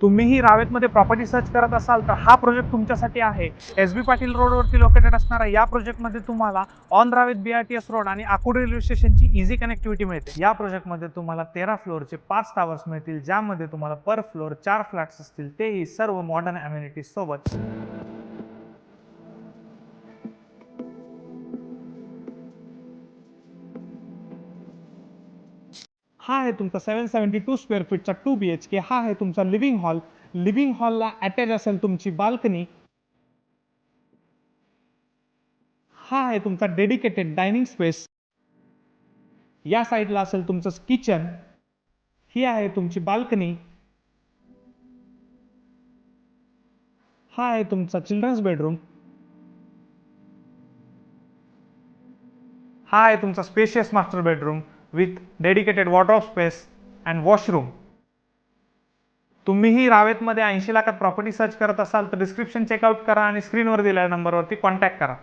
तुम्हीही रावेतमध्ये property search करत असाल तर हा प्रोजेक्ट तुमच्यासाठी आहे. एस.बी. पाटील रोडवरती लोकेटेड असणारा या प्रोजेक्टमध्ये तुम्हाला ऑन रावेत BRTS रोड आणि आकुर्डी रेल्वे स्टेशनची इझी कनेक्टिव्हिटी मिळते. या प्रोजेक्टमध्ये तुम्हाला 13 फ्लोअरचे 5 टावर्स मिळतील, ज्यामध्ये तुम्हाला पर फ्लोअर 4 फ्लॅट्स असतील, तेही सर्व मॉडर्न अम्युनिटीज सोबत. हा आहे तुमचा 772 स्क्वेअर फीटचा 2 BHK. हा आहे तुमचा लिव्हिंग हॉल. लिव्हिंग हॉलला अटॅच असेल तुमची बाल्कनी. हा आहे तुमचा डेडिकेटेड डायनिंग स्पेस. या साईडला असेल तुमचं किचन. ही आहे तुमची बाल्कनी. हा आहे तुमचा चिल्ड्रन्स बेडरूम. हा आहे तुमचा spacious master bedroom with dedicated wardrobe space and washroom. तुम्हीही रावेतमध्ये 80 लाखात प्रॉपर्टी सर्च करत असाल तर डिस्क्रिप्शन चेकआउट करा आणि स्क्रीनवर दिलेल्या नंबरवरती कॉन्टॅक्ट करा.